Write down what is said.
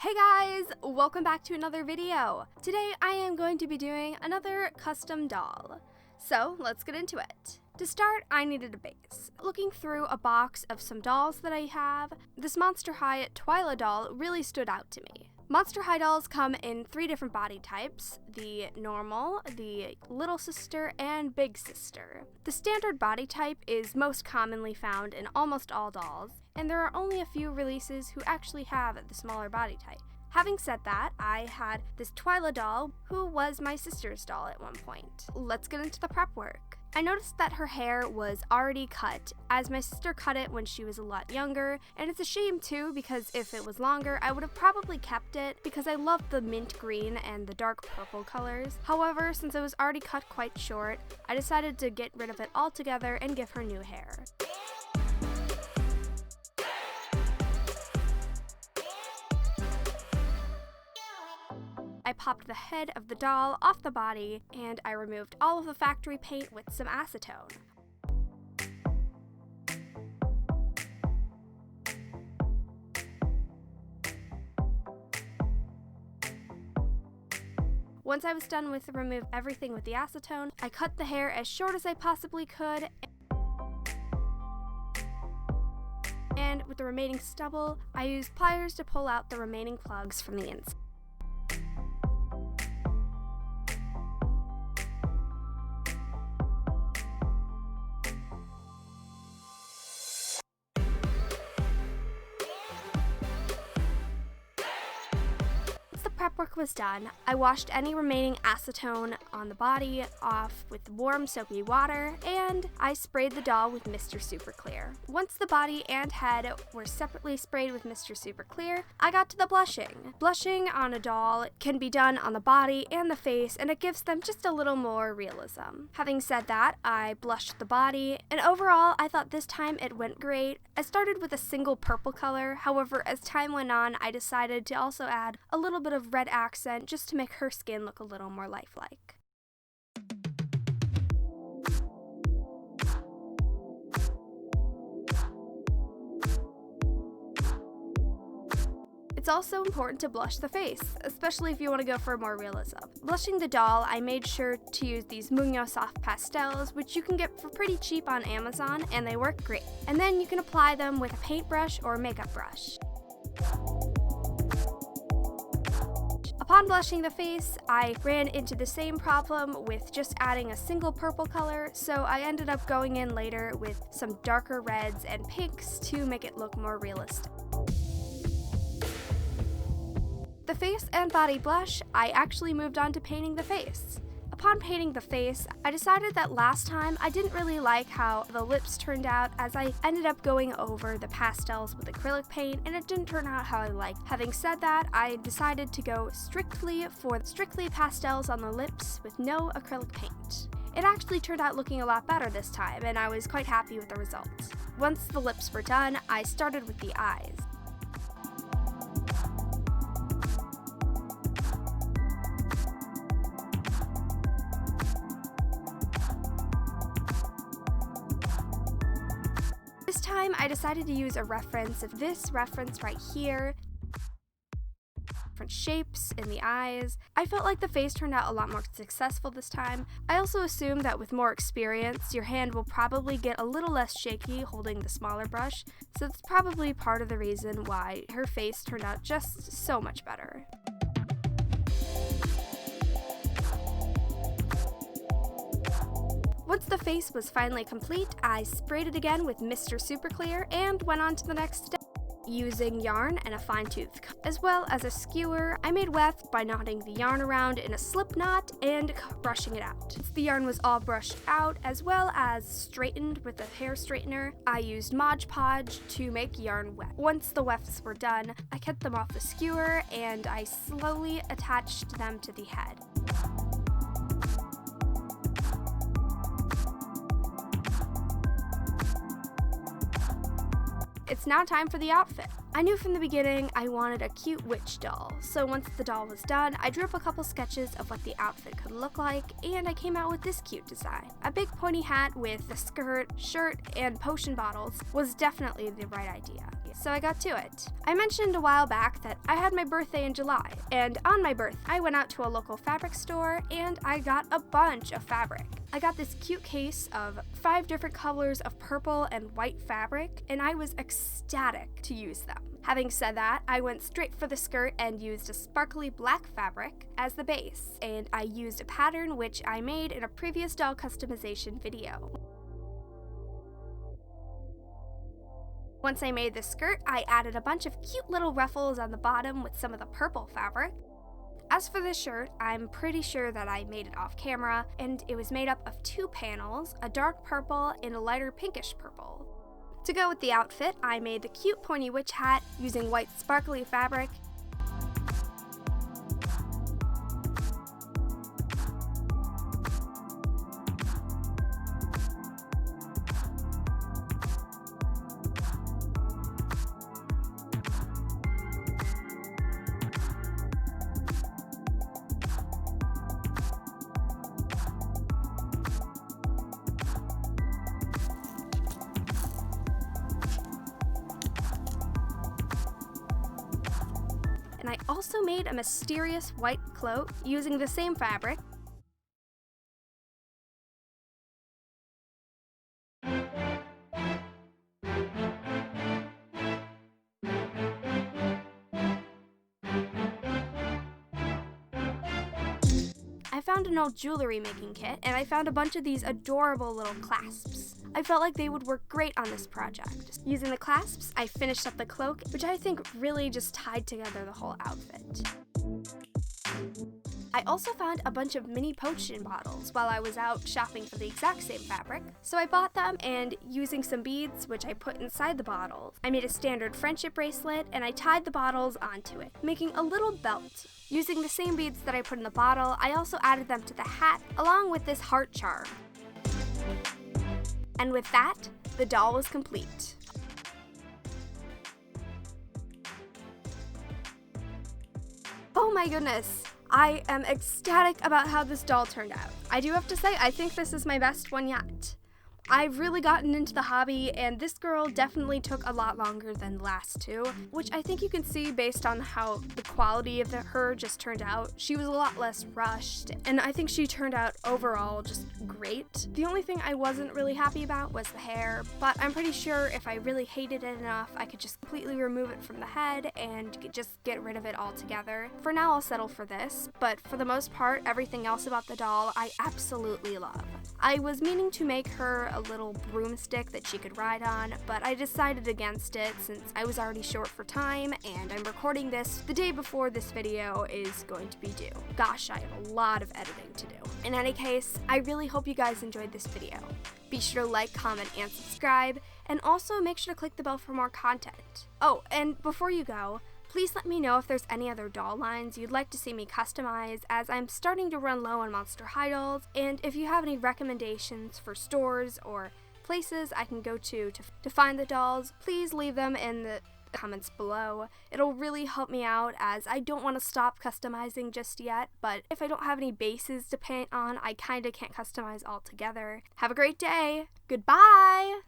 Hey guys, welcome back to another video. Today I am going to be doing another custom doll. So let's get into it. To start, I needed a base. Looking through a box of some dolls that I have, this Monster High Twyla doll really stood out to me. Monster High dolls come in 3 different body types: the normal, the little sister, and big sister. The standard body type is most commonly found in almost all dolls, and there are only a few releases who actually have the smaller body type. Having said that, I had this Twyla doll who was my sister's doll at one point. Let's get into the prep work. I noticed that her hair was already cut, as my sister cut it when she was a lot younger, and it's a shame too because if it was longer, I would have probably kept it because I loved the mint green and the dark purple colors. However, since it was already cut quite short, I decided to get rid of it altogether and give her new hair. I popped the head of the doll off the body, and I removed all of the factory paint with some acetone. Once I was done with remove everything with the acetone, I cut the hair as short as I possibly could, and with the remaining stubble, I used pliers to pull out the remaining plugs from the inside. Prep work was done, I washed any remaining acetone on the body off with warm soapy water, and I sprayed the doll with Mr. Super Clear. Once the body and head were separately sprayed with Mr. Super Clear, I got to the blushing. Blushing on a doll can be done on the body and the face, and it gives them just a little more realism. Having said that, I blushed the body, and overall I thought this time it went great. I started with a single purple color, however as time went on I decided to also add a little bit of red accent just to make her skin look a little more lifelike. It's also important to blush the face, especially if you want to go for more realism. Blushing the doll, I made sure to use these Mungo Soft Pastels, which you can get for pretty cheap on Amazon, and they work great. And then you can apply them with a paintbrush or makeup brush. Upon blushing the face, I ran into the same problem with just adding a single purple color, so I ended up going in later with some darker reds and pinks to make it look more realistic. The face and body blush, I actually moved on to painting the face. Upon painting the face, I decided that last time I didn't really like how the lips turned out, as I ended up going over the pastels with acrylic paint and it didn't turn out how I liked. Having said that, I decided to go strictly pastels on the lips with no acrylic paint. It actually turned out looking a lot better this time, and I was quite happy with the results. Once the lips were done, I started with the eyes. This time I decided to use a reference of this reference right here. Different shapes in the eyes. I felt like the face turned out a lot more successful this time. I also assume that with more experience, your hand will probably get a little less shaky holding the smaller brush, so that's probably part of the reason why her face turned out just so much better. Once the face was finally complete, I sprayed it again with Mr. Super Clear and went on to the next step. Using yarn and a fine tooth, as well as a skewer, I made weft by knotting the yarn around in a slip knot and brushing it out. Once the yarn was all brushed out, as well as straightened with a hair straightener, I used Mod Podge to make yarn weft. Once the wefts were done, I cut them off the skewer and I slowly attached them to the head. It's now time for the outfit. I knew from the beginning I wanted a cute witch doll, so once the doll was done, I drew up a couple sketches of what the outfit could look like, and I came out with this cute design. A big pointy hat with a skirt, shirt, and potion bottles was definitely the right idea. so I got to it. I mentioned a while back that I had my birthday in July, and on my birthday, I went out to a local fabric store and I got a bunch of fabric. I got this cute case of 5 different colors of purple and white fabric, and I was ecstatic to use them. Having said that, I went straight for the skirt and used a sparkly black fabric as the base, and I used a pattern which I made in a previous doll customization video. Once I made the skirt, I added a bunch of cute little ruffles on the bottom with some of the purple fabric. As for this shirt, I'm pretty sure that I made it off camera, and it was made up of 2 panels, a dark purple and a lighter pinkish purple. To go with the outfit, I made the cute pointy witch hat using white sparkly fabric. And I also made a mysterious white cloak using the same fabric. I found an old jewelry making kit, and I found a bunch of these adorable little clasps. I felt like they would work great on this project. Using the clasps, I finished up the cloak, which I think really just tied together the whole outfit. I also found a bunch of mini potion bottles while I was out shopping for the exact same fabric, so I bought them, and using some beads, which I put inside the bottles, I made a standard friendship bracelet, and I tied the bottles onto it, making a little belt. Using the same beads that I put in the bottle, I also added them to the hat, along with this heart charm. And with that, the doll was complete. Oh my goodness! I am ecstatic about how this doll turned out. I do have to say, I think this is my best one yet. I've really gotten into the hobby, and this girl definitely took a lot longer than the last 2, which I think you can see based on how the quality of her just turned out. She was a lot less rushed, and I think she turned out overall just great. The only thing I wasn't really happy about was the hair, but I'm pretty sure if I really hated it enough, I could just completely remove it from the head and just get rid of it altogether. For now, I'll settle for this, but for the most part, everything else about the doll I absolutely love. I was meaning to make her a little broomstick that she could ride on, but I decided against it since I was already short for time, and I'm recording this the day before this video is going to be due. Gosh, I have a lot of editing to do. In any case, I really hope you guys enjoyed this video. Be sure to like, comment, and subscribe, and also make sure to click the bell for more content. Oh, and before you go, please let me know if there's any other doll lines you'd like to see me customize, as I'm starting to run low on Monster High dolls, and if you have any recommendations for stores or places I can go to find the dolls, please leave them in the comments below. It'll really help me out, as I don't want to stop customizing just yet, but if I don't have any bases to paint on, I kinda can't customize altogether. Have a great day! Goodbye!